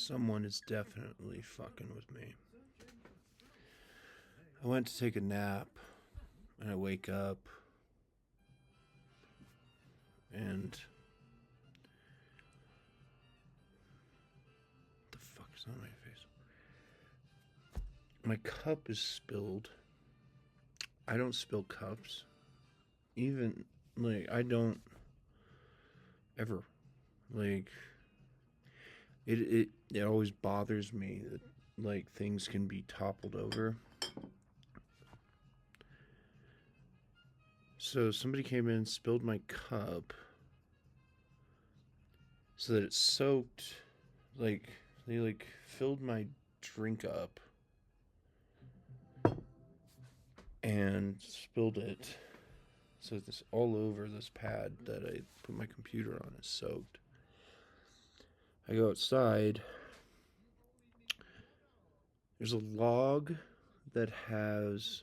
Someone is definitely fucking with me. I went to take a nap, and I wake up, and what the fuck is on my face? My cup is spilled. I don't spill cups. Even, I don't ever. Like, it always bothers me that, things can be toppled over. So somebody came in and spilled my cup so that it soaked. They filled my drink up and spilled it. So it's all over this pad that I put my computer on is soaked. I go outside. There's a log that has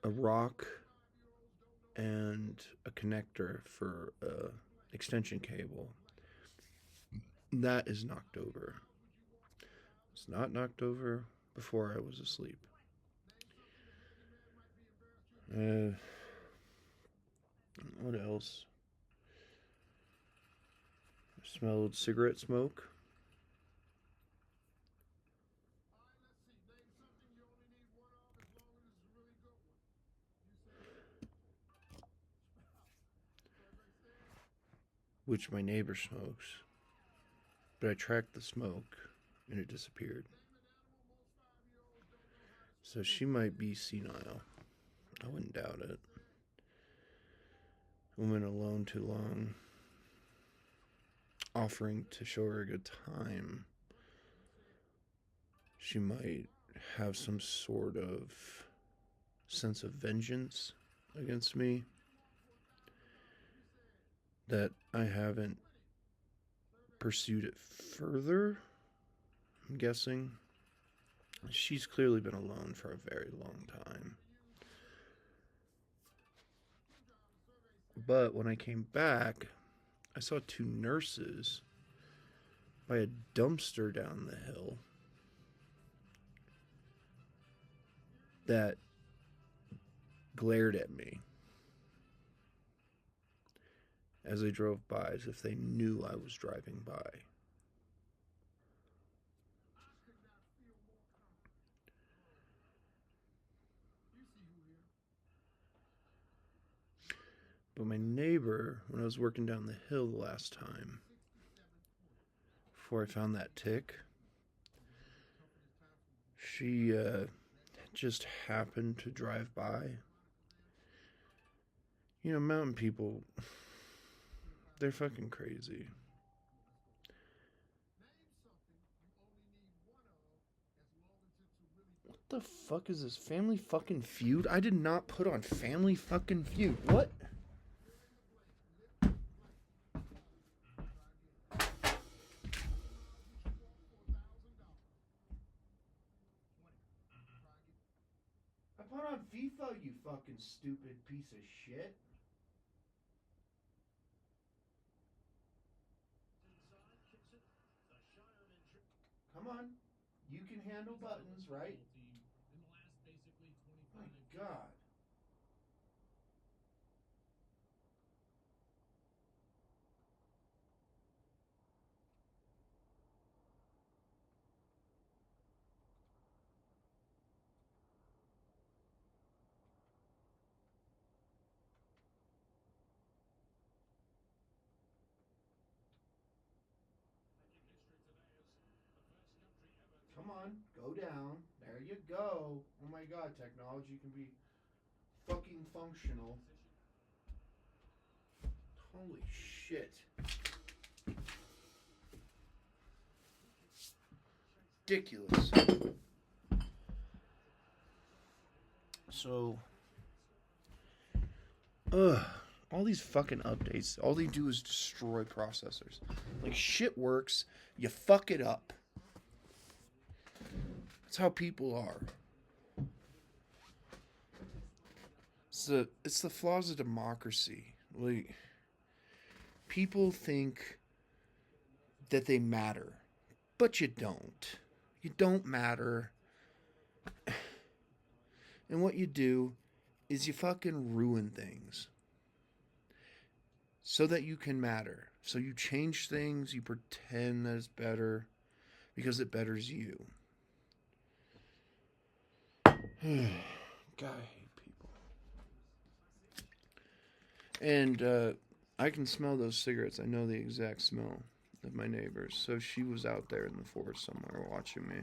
a rock and a connector for a extension cable. That is knocked over. It's not knocked over before I was asleep. What else? I smelled cigarette smoke. Which my neighbor smokes. But I tracked the smoke and it disappeared. So she might be senile. I wouldn't doubt it. Woman alone too long. Offering to show her a good time. She might have some sort of sense of vengeance against me that I haven't pursued it further. I'm guessing. She's clearly been alone for a very long time. But when I came back, I saw two nurses by a dumpster down the hill that glared at me as they drove by as if they knew I was driving by. But my neighbor, when I was working down the hill the last time, before I found that tick, she just happened to drive by. You know, mountain people, they're fucking crazy. What the fuck is this? Family fucking Feud? I did not put on Family fucking Feud. What? I put on FIFA, you fucking stupid piece of shit. Come on. You can handle buttons, right? My God. Come on. Go down. There you go. Oh my God. Technology can be fucking functional. Holy shit. Ridiculous. So, all these fucking updates, all they do is destroy processors. Like, shit works, you fuck it up. That's how people are. It's the flaws of democracy. Like, people think that they matter. But you don't. You don't matter. And what you do is you fucking ruin things so that you can matter. So you change things, you pretend that it's better because it betters you. God, I hate people. And I can smell those cigarettes. I know the exact smell of my neighbors. So she was out there in the forest somewhere watching me.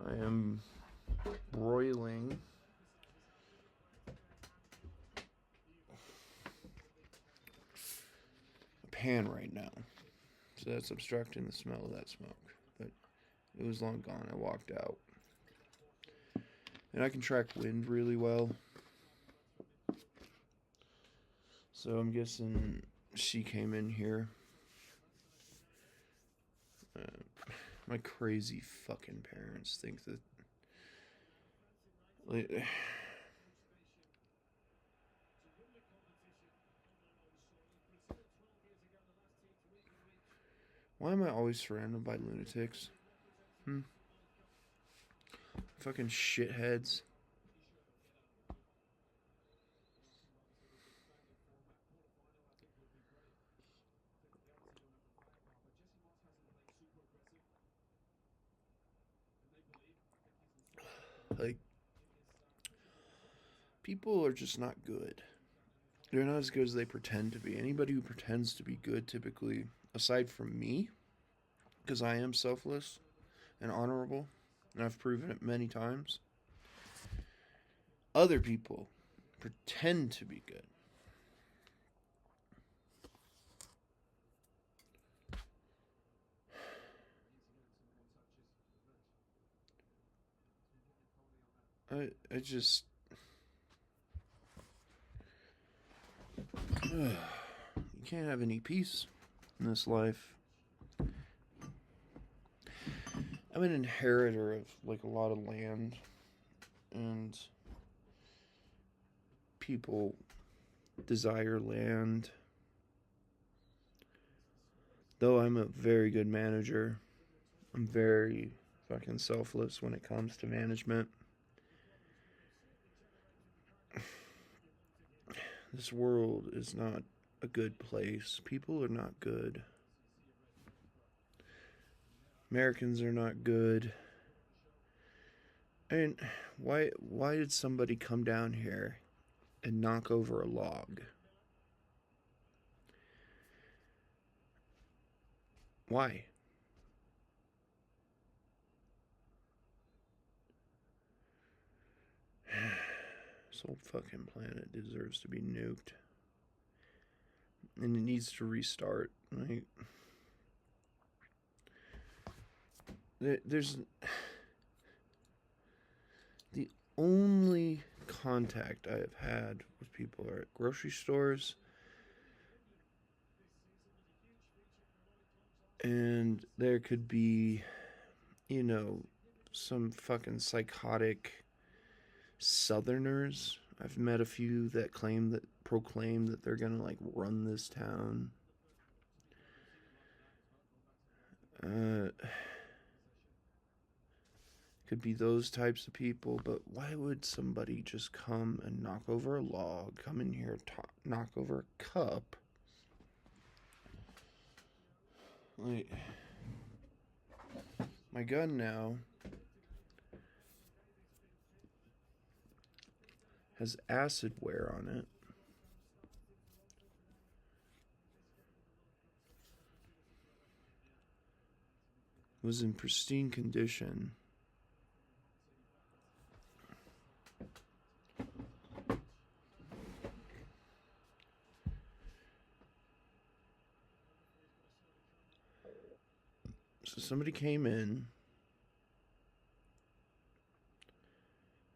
I am broiling a pan right now. So that's obstructing the smell of that smoke. But it was long gone. I walked out. And I can track wind really well. So I'm guessing she came in here. My crazy fucking parents think that... Like, why am I always surrounded by lunatics? Fucking shitheads. Like, people are just not good. They're not as good as they pretend to be. Anybody who pretends to be good, typically, aside from me, because I am selfless and honorable, and I've proven it many times, other people pretend to be good. I just... You can't have any peace in this life. I'm an inheritor of, like, a lot of land, and people desire land. Though I'm a very good manager, I'm very fucking selfless when it comes to management. This world is not a good place. People are not good. Americans are not good. I mean, why did somebody come down here and knock over a log? Why? This whole fucking planet deserves to be nuked. And it needs to restart. Like, there's... The only contact I have had with people are at grocery stores, and there could be, you know, some fucking psychotic Southerners. I've met a few that proclaim that they're gonna, like, run this town. Could be those types of people, but why would somebody just come and knock over a log, come in here, knock over a cup? Like, my gun now has acid wear on it. Was in pristine condition. So somebody came in.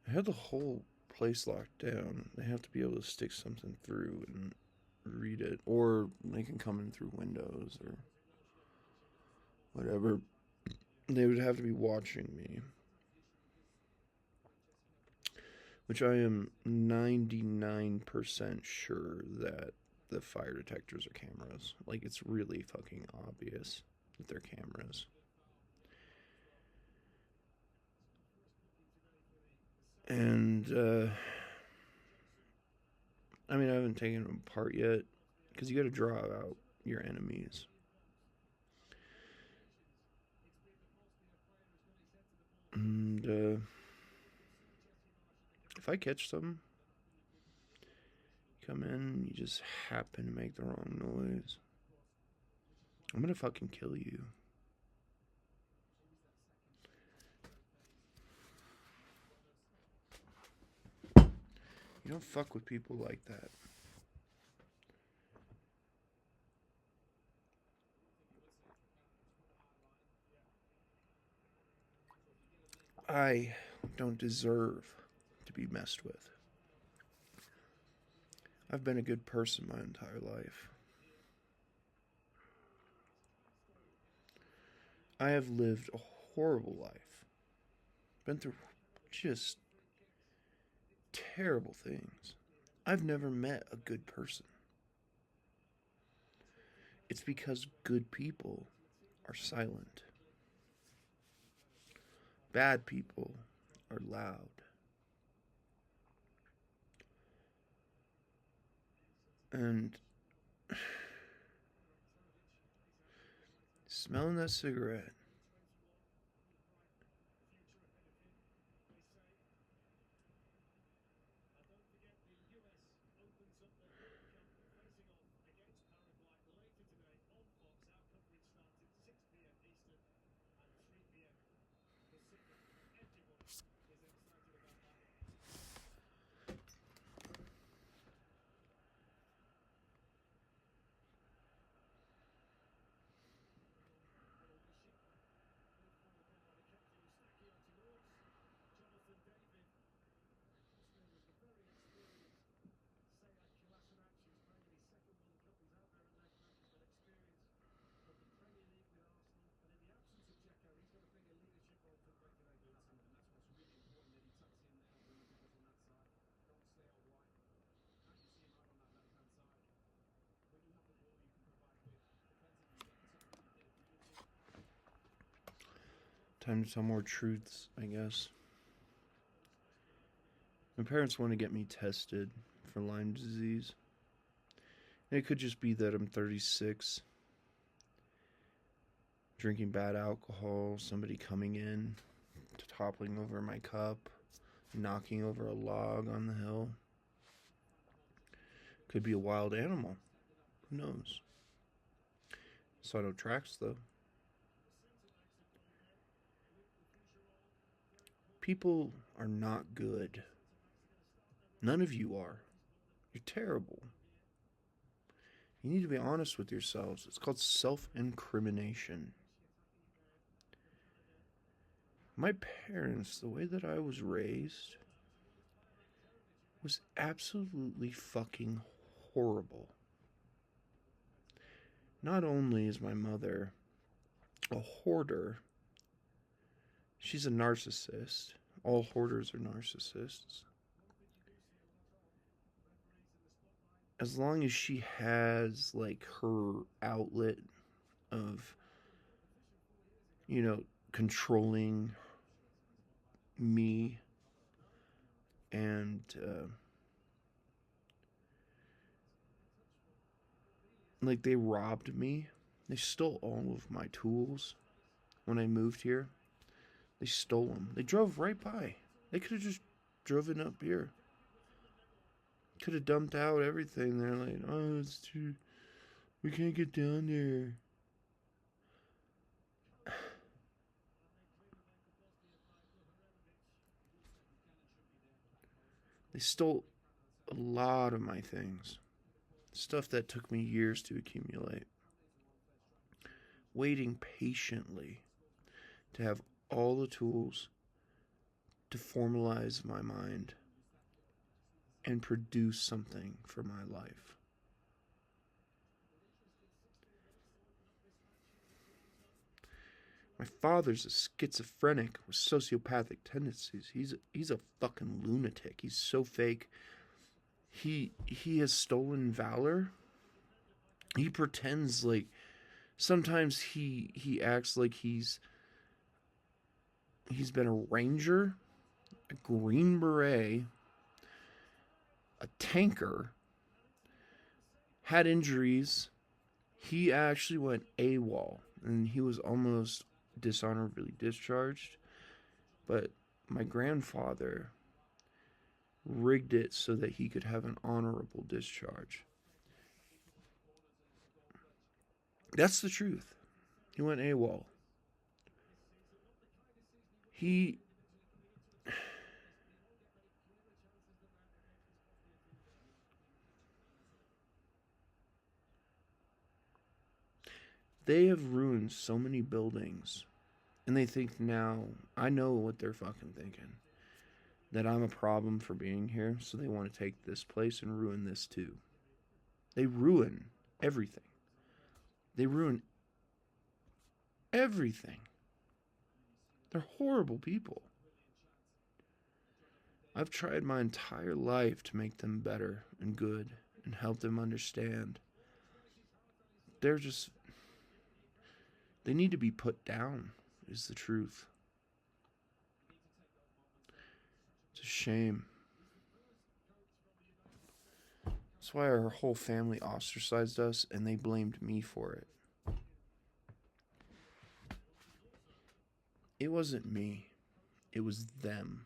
I had the whole place locked down. They have to be able to stick something through and read it, or they can come in through windows or whatever. They would have to be watching me. which I am 99% sure that the fire detectors are cameras. Like, it's really fucking obvious that they're cameras. And, I mean, I haven't taken them apart yet, because you gotta draw out your enemies. And, if I catch some, come in, you just happen to make the wrong noise, I'm gonna fucking kill you. You don't fuck with people like that. I don't deserve to be messed with. I've been a good person my entire life. I have lived a horrible life. Been through just terrible things. I've never met a good person. It's because good people are silent. Bad people are loud. And smelling that cigarette, time to tell more truths, I guess. My parents want to get me tested for Lyme disease. And it could just be that I'm 36, drinking bad alcohol, somebody coming in, toppling over my cup, knocking over a log on the hill. Could be a wild animal. Who knows? Saw no tracks, though. People are not good. None of you are. You're terrible. You need to be honest with yourselves. It's called self-incrimination. My parents, the way that I was raised, was absolutely fucking horrible. Not only is my mother a hoarder, she's a narcissist. All hoarders are narcissists. As long as she has, like, her outlet of, controlling me and, like, they robbed me. They stole all of my tools when I moved here. They stole them. They drove right by. They could have just driven up here. Could have dumped out everything. They're like, oh, it's too... we can't get down there. They stole a lot of my things. Stuff that took me years to accumulate. Waiting patiently to have all the tools to formalize my mind and produce something for my life. My father's a schizophrenic with sociopathic tendencies. He's a fucking lunatic. He's so fake. He has stolen valor. He pretends like sometimes he acts like he's been a ranger, a green beret, a tanker, had injuries. He actually went AWOL and he was almost dishonorably discharged, but my grandfather rigged it so that he could have an honorable discharge. That's the truth. He went AWOL. They have ruined so many buildings, and they think now, I know what they're fucking thinking, that I'm a problem for being here, so they want to take this place and ruin this too. They ruin everything. They ruin everything. They're horrible people. I've tried my entire life to make them better and good and help them understand. They're just... They need to be put down, is the truth. It's a shame. That's why our whole family ostracized us and they blamed me for it. It wasn't me. It was them.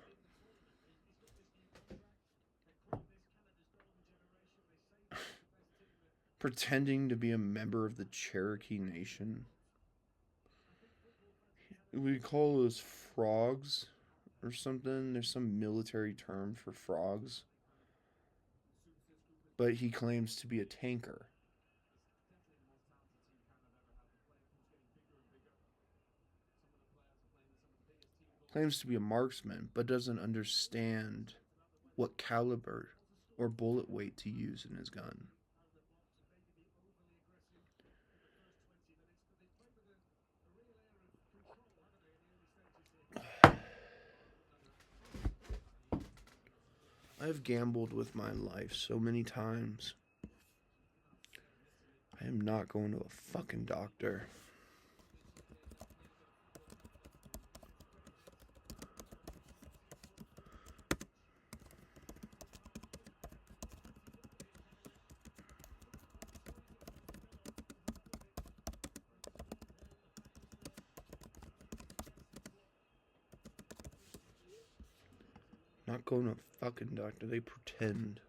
Pretending to be a member of the Cherokee Nation. We call those frogs or something. There's some military term for frogs. But he claims to be a tanker. Claims to be a marksman, but doesn't understand what caliber or bullet weight to use in his gun. I've gambled with my life so many times. I am not going to a fucking doctor. Not going to a fucking doctor. They pretend.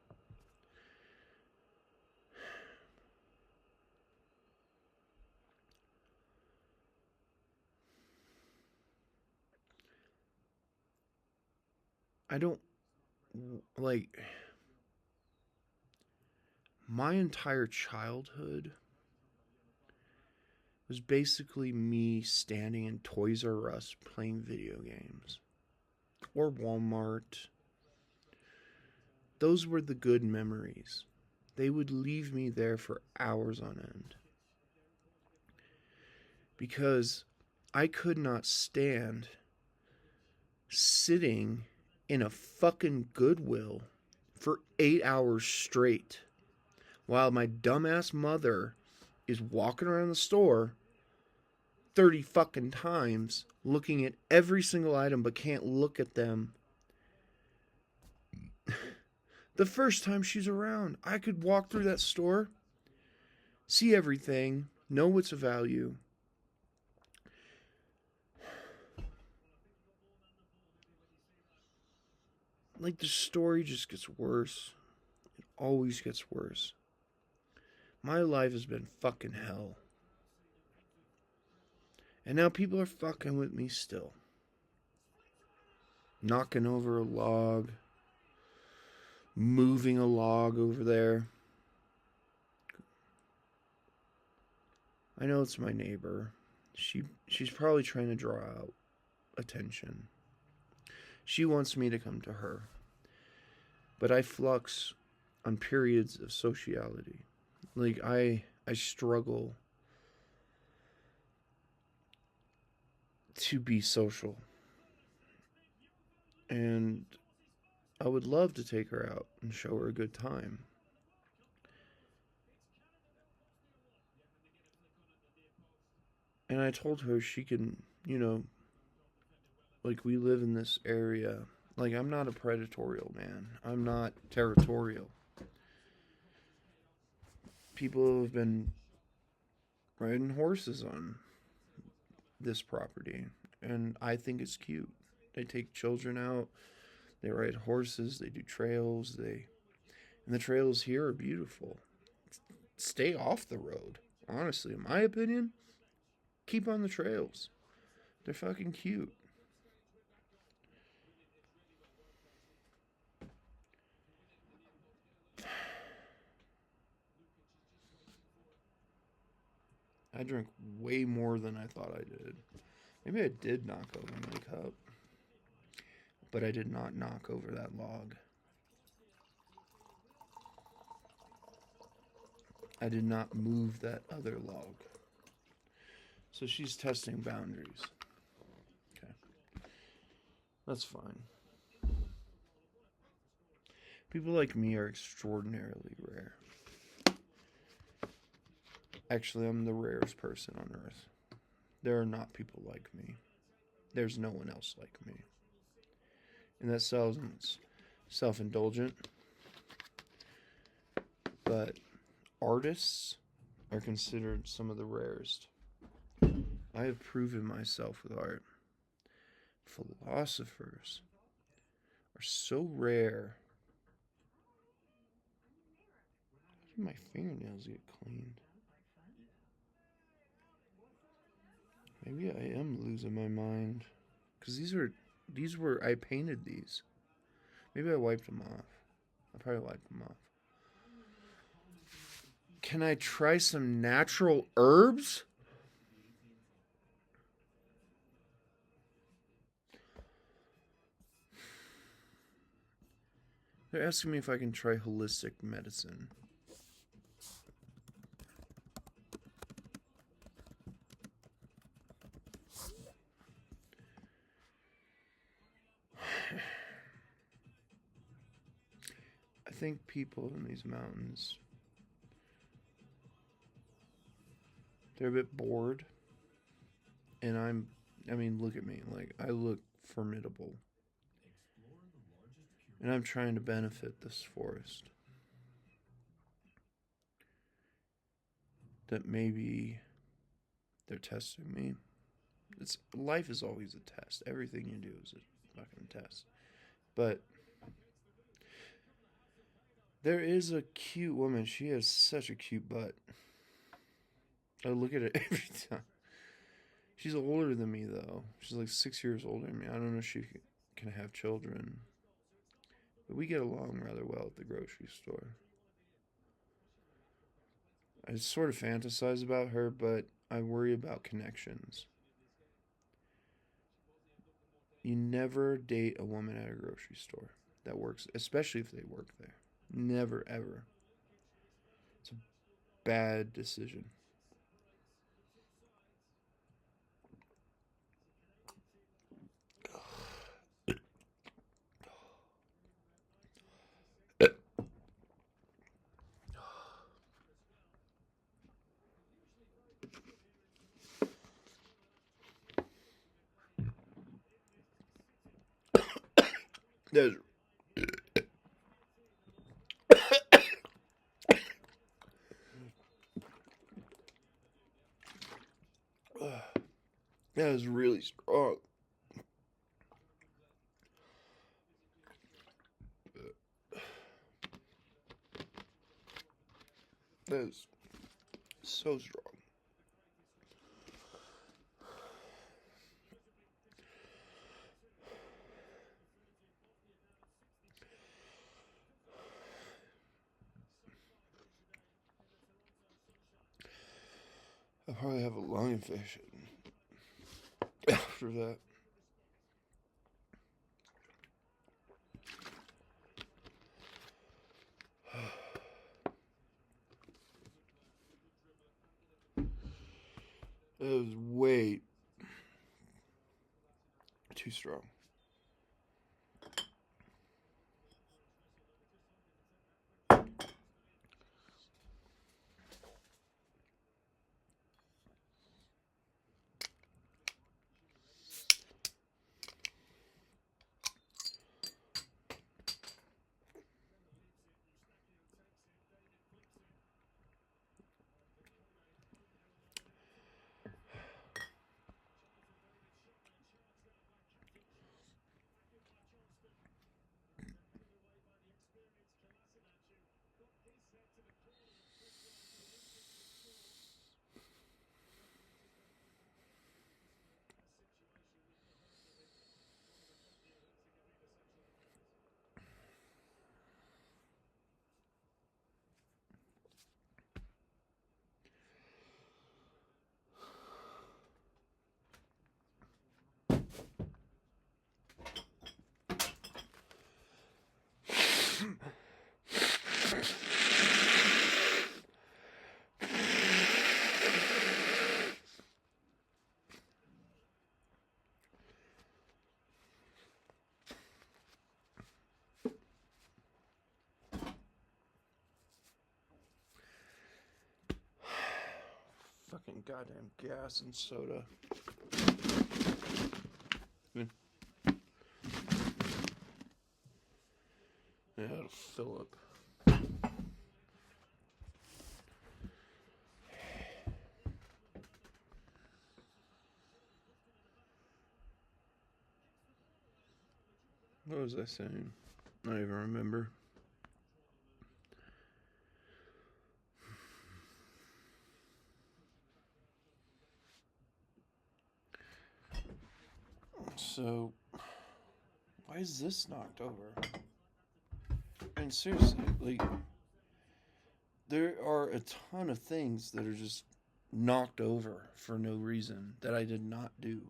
I don't like my entire childhood was basically me standing in Toys R Us playing video games. Or Walmart. Those were the good memories. They would leave me there for hours on end. Because I could not stand sitting in a fucking Goodwill for 8 hours straight while my dumbass mother is walking around the store 30 fucking times looking at every single item but can't look at them. The first time she's around, I could walk through that store, see everything, know what's of value. Like, the story just gets worse. It always gets worse. My life has been fucking hell. And now people are fucking with me still. Knocking over a log. Moving a log over there. I know it's my neighbor. She's probably trying to draw out attention. She wants me to come to her. But I flux on periods of sociality. Like, I struggle to be social. And I would love to take her out and show her a good time. And I told her she can, like, we live in this area. Like, I'm not a predatorial man. I'm not territorial. People have been riding horses on this property, and I think it's cute. They take children out, they ride horses, they do trails, and the trails here are beautiful. Stay off the road. Honestly, in my opinion, keep on the trails. They're fucking cute. I drank way more than I thought I did. Maybe I did knock over my cup, but I did not knock over that log. I did not move that other log. So she's testing boundaries. Okay. That's fine. People like me are extraordinarily rare. Actually, I'm the rarest person on earth. There are not people like me. There's no one else like me. And that sounds self-indulgent, but artists are considered some of the rarest. I have proven myself with art. Philosophers are so rare. How do my fingernails get cleaned? Maybe I am losing my mind. Because these were, I painted these. Maybe I wiped them off. I probably wiped them off. Can I try some natural herbs? They're asking me if I can try holistic medicine. I think people in these mountains, they're a bit bored. And look at me. Like, I look formidable. And I'm trying to benefit this forest. That maybe they're testing me. Life is always a test. Everything you do is a fucking test. But there is a cute woman. She has such a cute butt. I look at it every time. She's older than me, though. She's like 6 years older than me. I don't know if she can have children. But we get along rather well at the grocery store. I sort of fantasize about her, but I worry about connections. You never date a woman at a grocery store that works, especially if they work there. Never, ever. It's a bad decision. That is really strong. That is so strong. I'll probably have a lung infection after that. That was way too strong. Fucking goddamn gas and soda. Yeah, it'll fill up. What was I saying? I don't even remember. So, why is this knocked over? And seriously, like, there are a ton of things that are just knocked over for no reason that I did not do.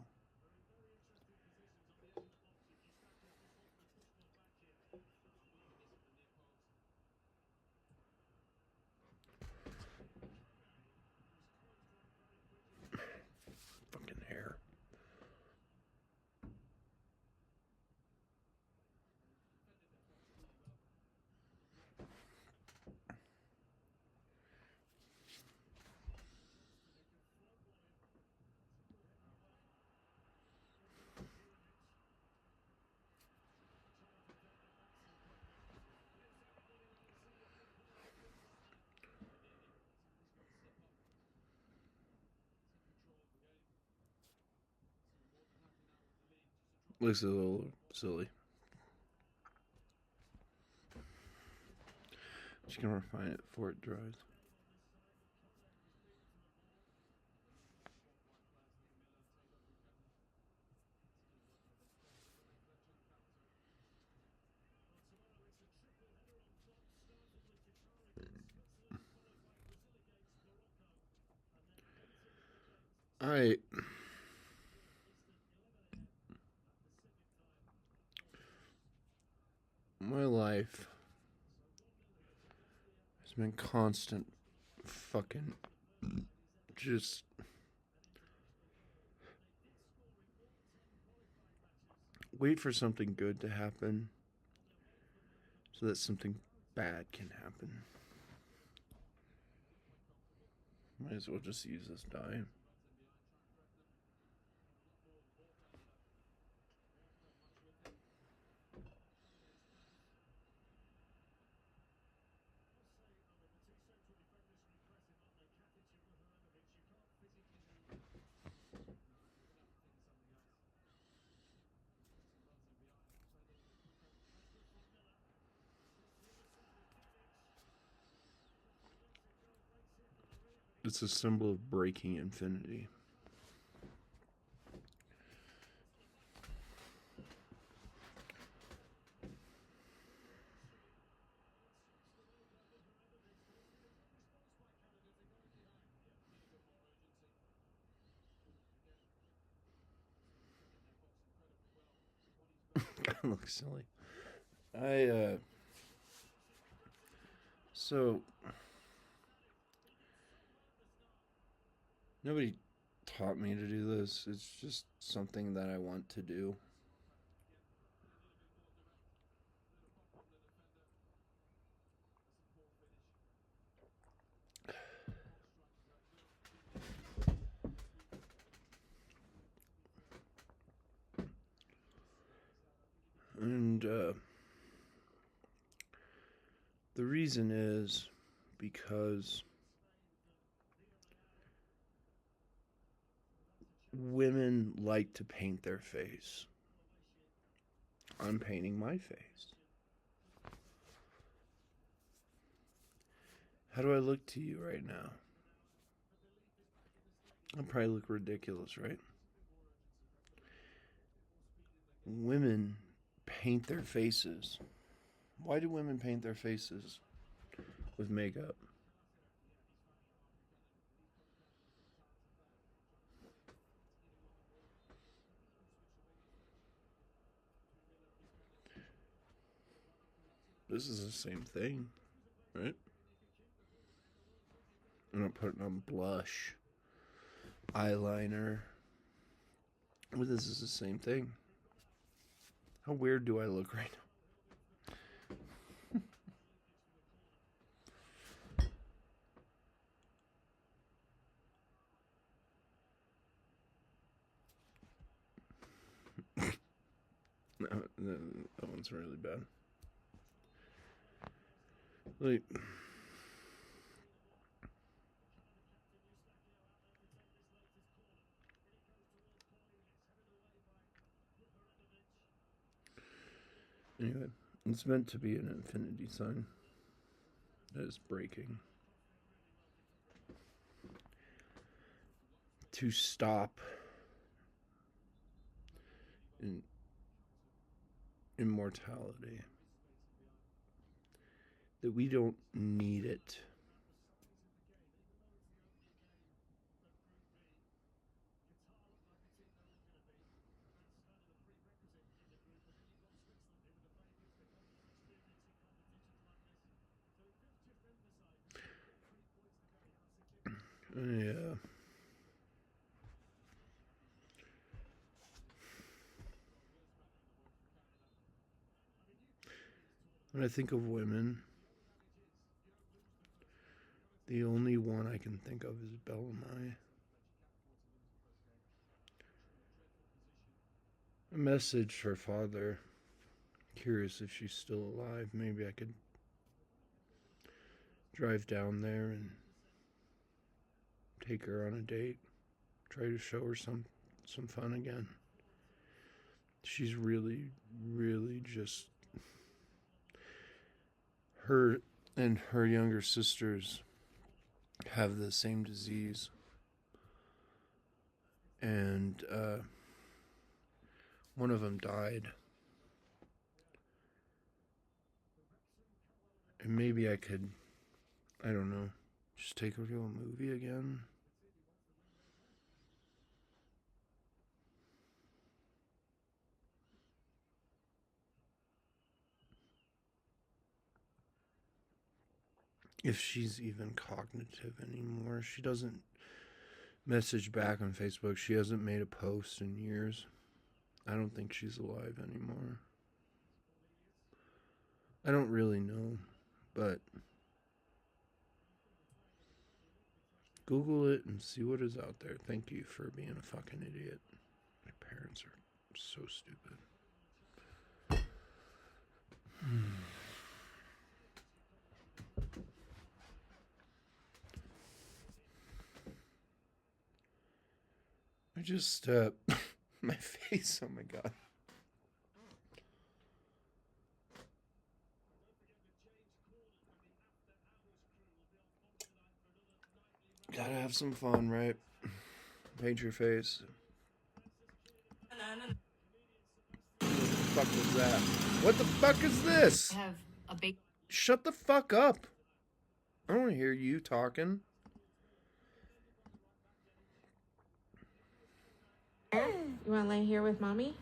Fucking hair. Looks a little silly. Just gonna refine it before it dries. Alright. My life has been constant fucking just wait for something good to happen so that something bad can happen. Might as well just use this die. It's a symbol of breaking infinity. That looks silly. So nobody taught me to do this. It's just something that I want to do. And the reason is because women like to paint their face. I'm painting my face. How do I look to you right now? I probably look ridiculous, right? Women paint their faces. Why do women paint their faces with makeup? This is the same thing, right? I'm not putting on blush, eyeliner. But this is the same thing. How weird do I look right now? That one's really bad. Like, anyway, it's meant to be an infinity sign that is breaking. To stop in immortality. That we don't need it. Yeah. When I think of women, the only one I can think of is Bellamai. A message for father. Curious if she's still alive. Maybe I could drive down there and take her on a date. Try to show her some fun again. She's really, really just... Her and her younger sisters have the same disease. And one of them died. And maybe I could, I don't know, just take her to a movie again. If she's even cognitive anymore. She doesn't message back on Facebook. She hasn't made a post in years. I don't think she's alive anymore. I don't really know, but Google it and see what is out there. Thank you for being a fucking idiot. My parents are so stupid. I just, my face, oh my god. Gotta have some fun, right? Paint your face. What the fuck was that? What the fuck is this? I have a big... Shut the fuck up. I don't want to hear you talking. You want to lay here with mommy?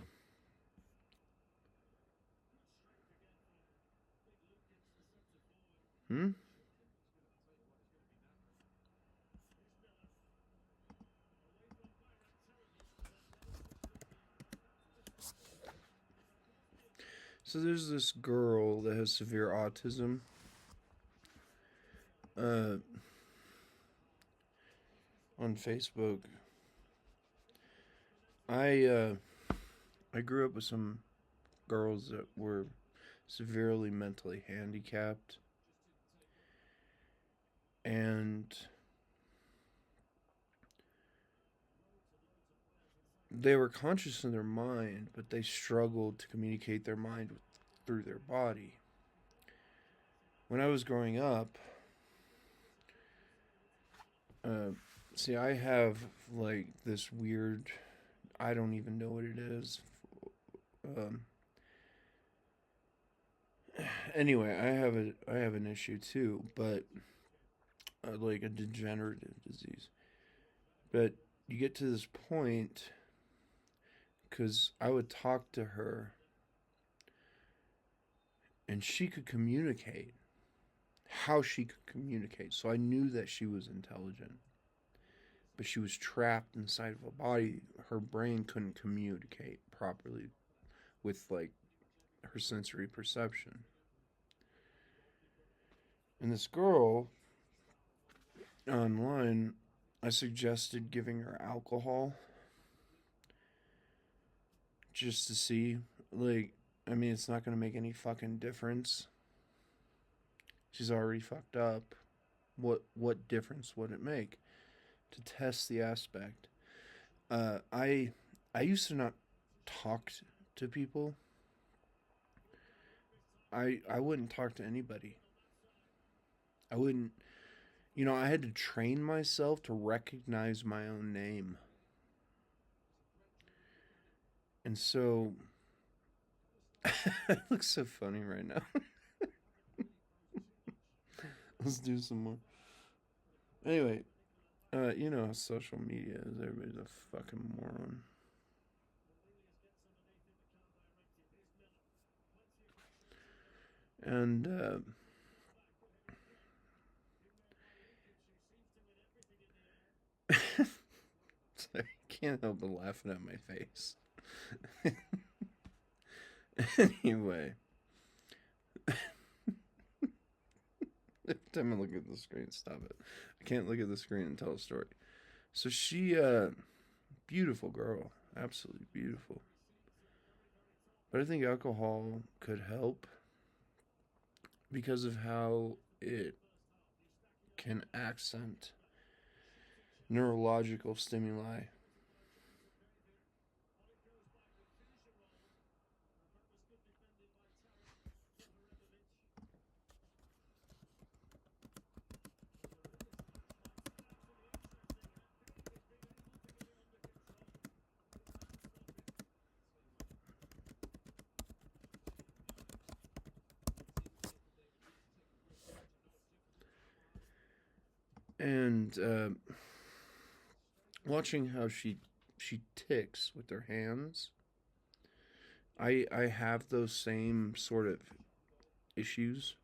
So there's this girl that has severe autism. On Facebook. I grew up with some girls that were severely mentally handicapped, and they were conscious in their mind, but they struggled to communicate their mind through their body. When I was growing up, see, I have like this weird, I don't even know what it is. Um, anyway, I have an issue too, but like a degenerative disease. But you get to this point because I would talk to her and she could communicate how she could communicate. So I knew that she was intelligent, but she was trapped inside of a body. Her brain couldn't communicate properly with like her sensory perception. And this girl online, I suggested giving her alcohol just to see. Like, I mean, it's not going to make any fucking difference. She's already fucked up. What difference would it make? To test the aspect. I used to not talk to people. I wouldn't talk to anybody. I wouldn't, I had to train myself to recognize my own name. And so it looks so funny right now. Let's do some more. Anyway, social media is. Everybody's a fucking moron. And sorry, I can't help but laughing at my face. Anyway, every time I look at the screen, stop it. I can't look at the screen and tell a story. So she, beautiful girl, absolutely beautiful. But I think alcohol could help because of how it can accent neurological stimuli. And watching how she ticks with her hands, I have those same sort of issues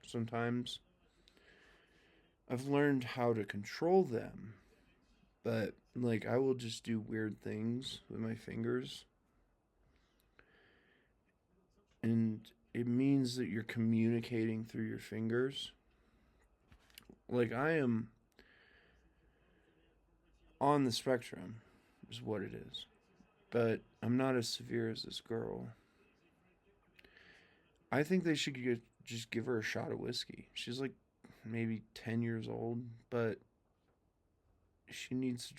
sometimes. I've learned how to control them, but like I will just do weird things with my fingers, and it means that you're communicating through your fingers. Like I am on the spectrum, is what it is. But I'm not as severe as this girl. I think they should just give her a shot of whiskey. She's like maybe 10 years old, but she needs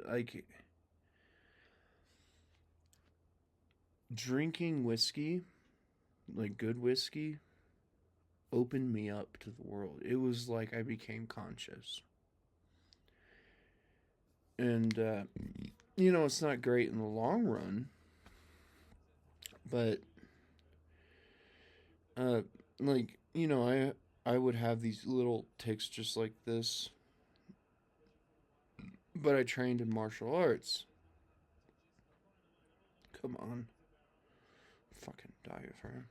like drinking whiskey, like good whiskey, opened me up to the world. It was like I became conscious. And it's not great in the long run, but like I would have these little tics just like this, but I trained in martial arts. Come on, fucking die of her.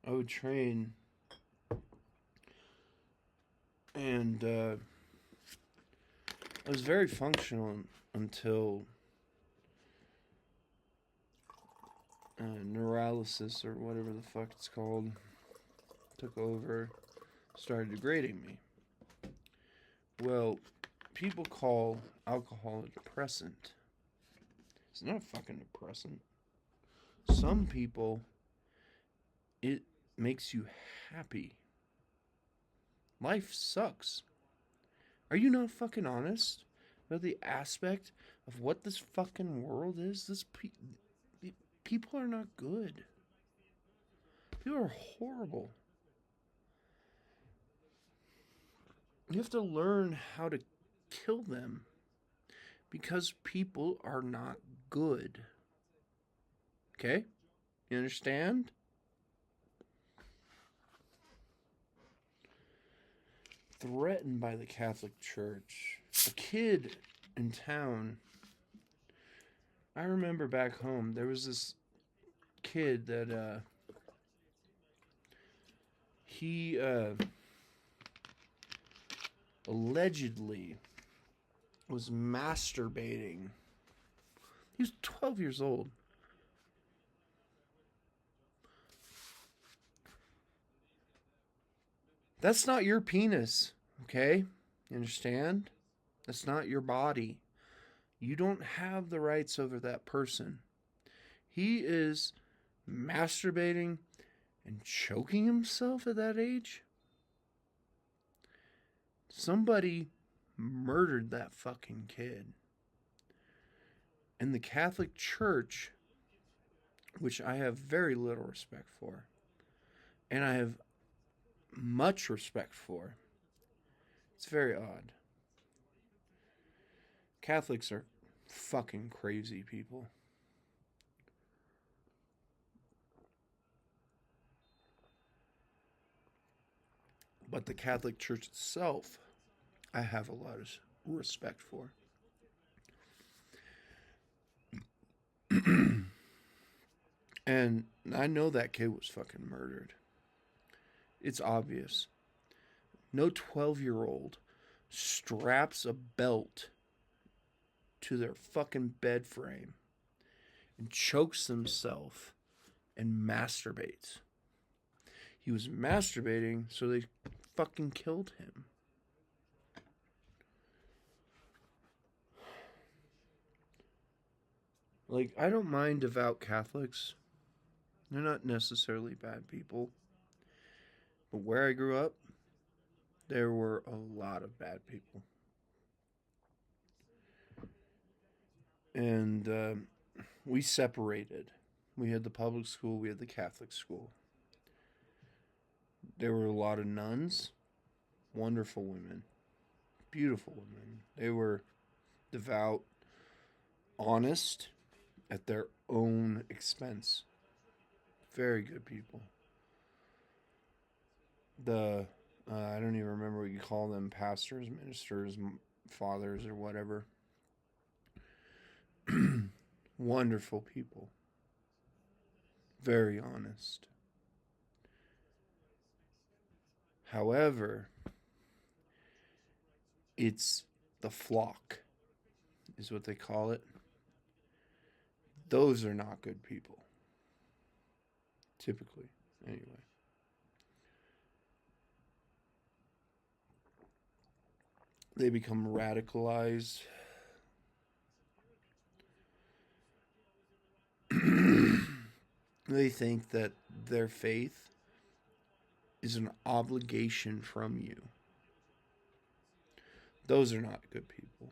I would train, and I was very functional until neuralysis or whatever the fuck it's called took over, started degrading me. Well, people call alcohol a depressant. It's not fucking depressant. Some people, it makes you happy. Life sucks. Are you not fucking honest about the aspect of what this fucking world is? People are not good. People are horrible. You have to learn how to kill them because people are not good. Okay? You understand? Threatened by the Catholic Church. A kid in town. I remember back home, there was this kid that, he, allegedly was masturbating. He was 12 years old. That's not your penis, okay? You understand? That's not your body. You don't have the rights over that person. He is masturbating and choking himself at that age. Somebody murdered that fucking kid. And the Catholic Church, which I have very little respect for, and I have much respect for, it's very odd. Catholics are fucking crazy people. But the Catholic Church itself, I have a lot of respect for. And I know that kid was fucking murdered. It's obvious. No 12-year-old straps a belt to their fucking bed frame and chokes themselves and masturbates. He was masturbating, so they fucking killed him. Like, I don't mind devout Catholics. They're not necessarily bad people. But where I grew up, there were a lot of bad people. And we separated. We had the public school, we had the Catholic school. There were a lot of nuns, wonderful women, beautiful women. They were devout, honest, at their own expense. Very good people. I don't even remember what you call them, pastors, ministers, fathers, or whatever. Wonderful people. Very honest. However, it's the flock, is what they call it. Those are not good people. Typically, anyway. They become radicalized. They think that their faith is an obligation from you. Those are not good people.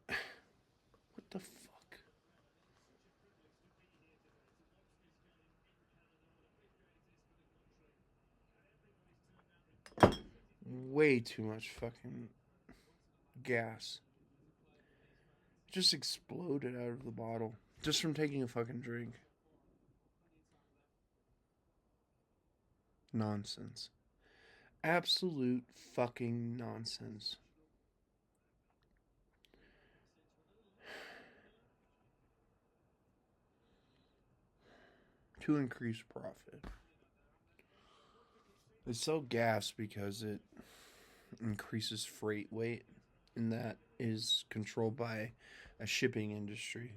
What the fuck? Way too much fucking gas. Just exploded out of the bottle. Just from taking a fucking drink. Nonsense. Absolute fucking nonsense. To increase profit. They sell gas because it increases freight weight, and that is controlled by a shipping industry.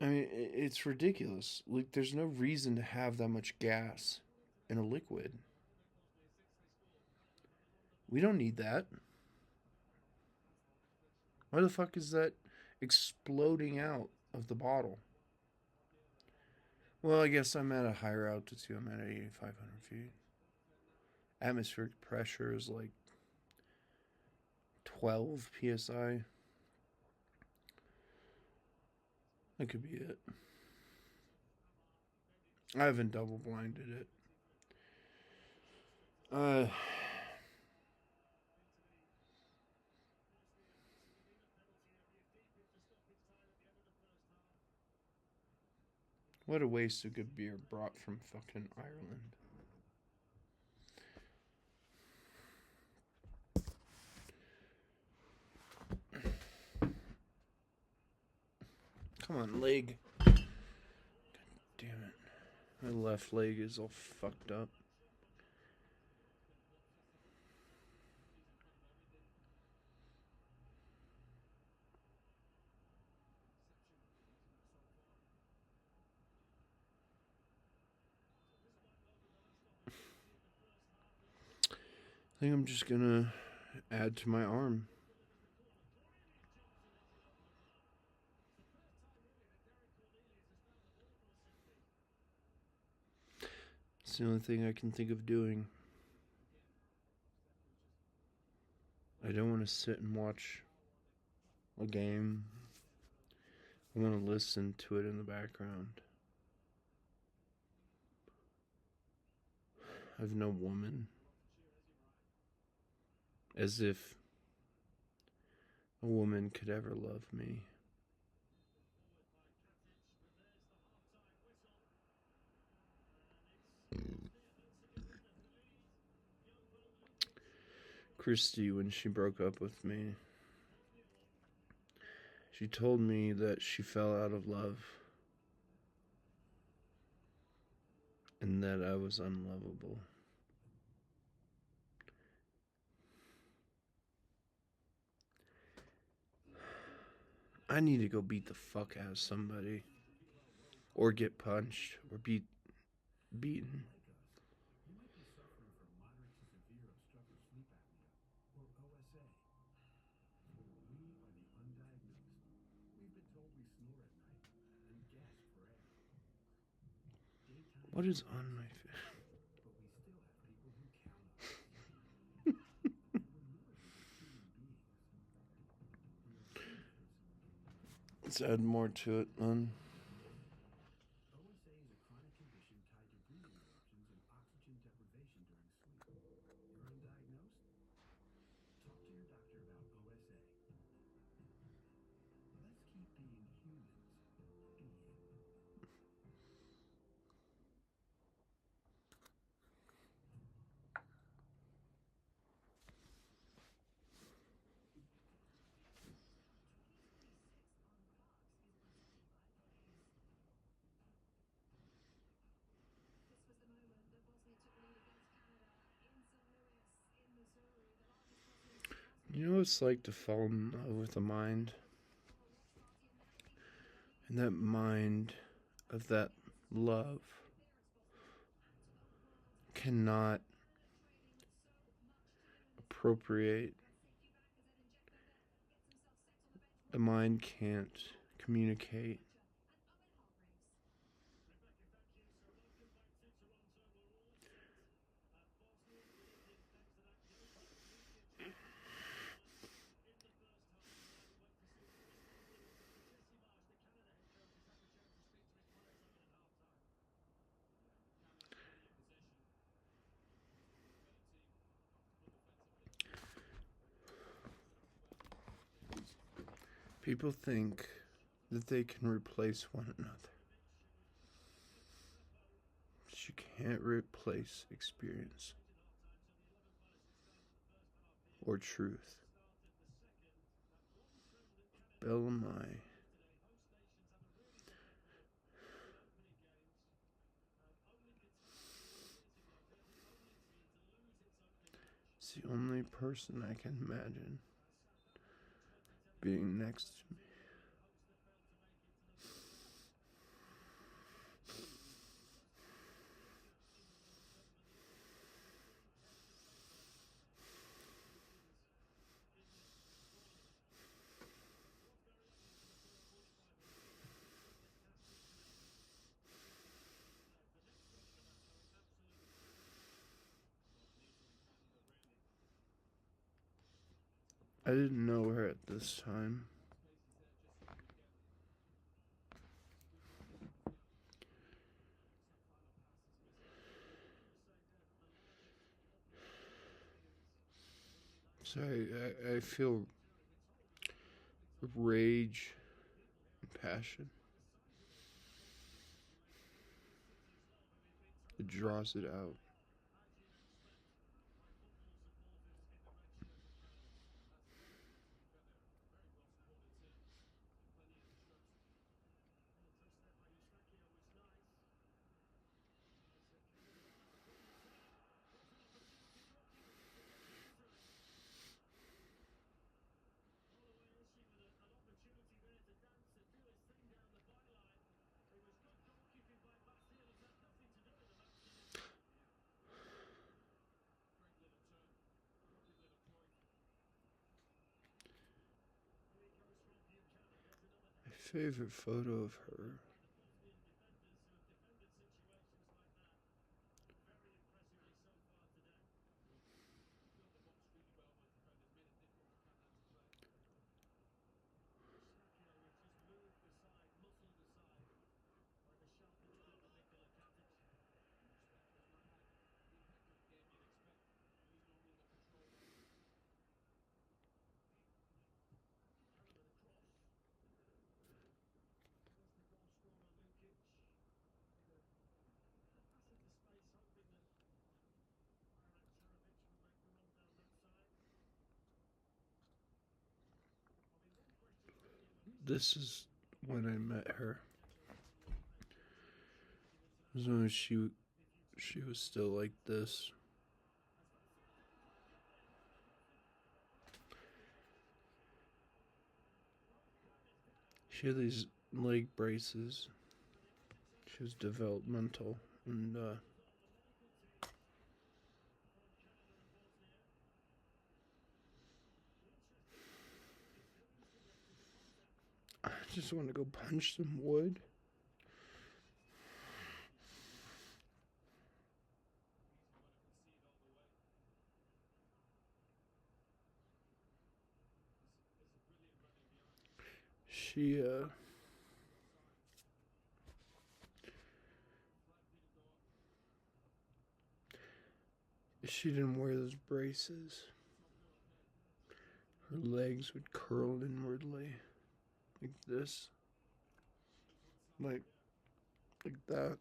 I mean, it's ridiculous. Like, there's no reason to have that much gas in a liquid. We don't need that. Why the fuck is that exploding out of the bottle? Well, I guess I'm at a higher altitude. I'm at 8,500 feet. Atmospheric pressure is like 12 psi. That could be it. I haven't double blinded it. What a waste of good beer brought from fucking Ireland. Come on, leg. God damn it. My left leg is all fucked up. I think I'm just gonna add to my arm. It's the only thing I can think of doing. I don't want to sit and watch a game. I want to listen to it in the background. I have no woman. As if a woman could ever love me. Christy, when she broke up with me, she told me that she fell out of love and that I was unlovable. I need to go beat the fuck out of somebody. Or get punched. Or beaten. What is on my face? Let's add more to it, then. You know what it's like to fall in love with a mind? And that mind of that love cannot appropriate. The mind can't communicate. People think that they can replace one another. But you can't replace experience or truth. Bellamai. It's the only person I can imagine being next to me. I didn't know her at this time. So I feel rage and passion. It draws it out. My favorite photo of her. This is when I met her. It was when she was still like this. She had these leg braces. She was developmental, and I just want to go punch some wood. She she didn't wear those braces. Her legs would curl inwardly, like this, like that.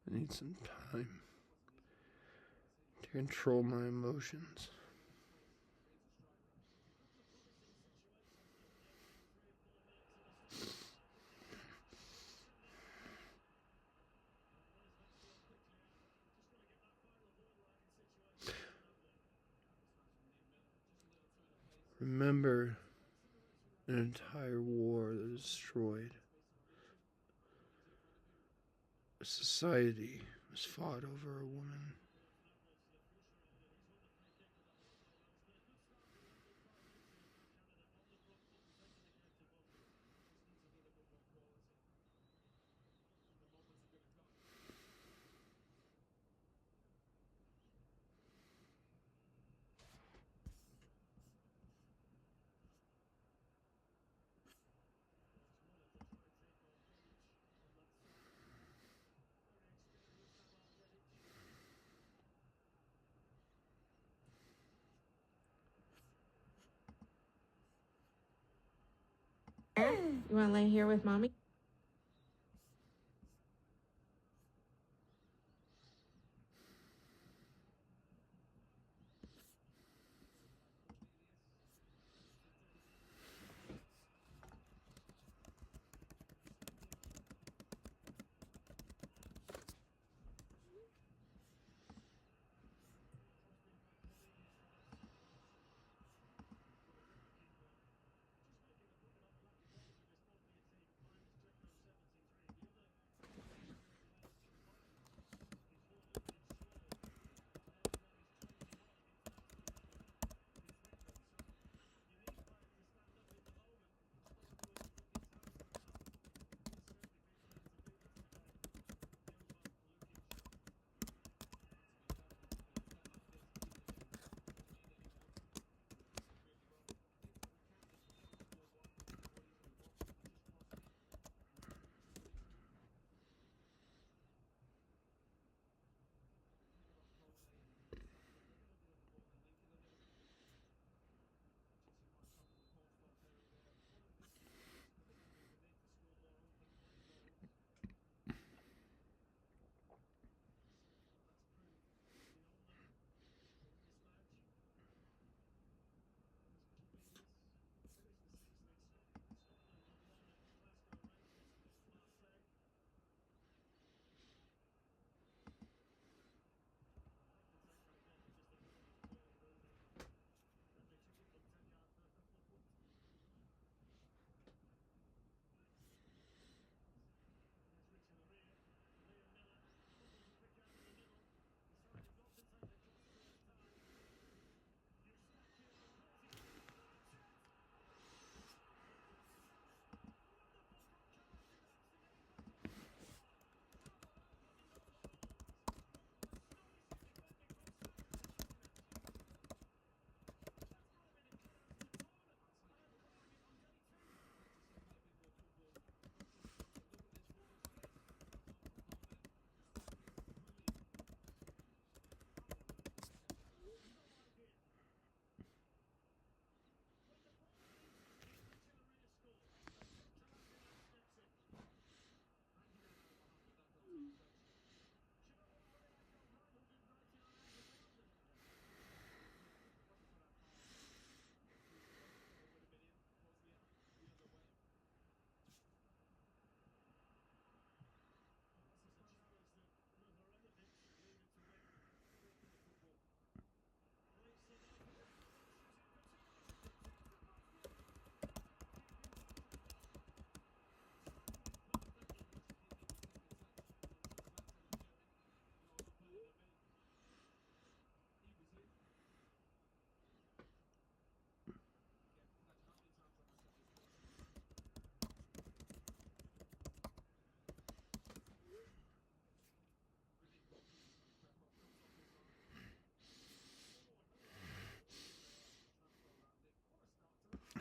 I need some time to control my emotions. Remember an entire war that destroyed a society was fought over a woman. You want to lay here with mommy?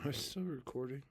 I still recording.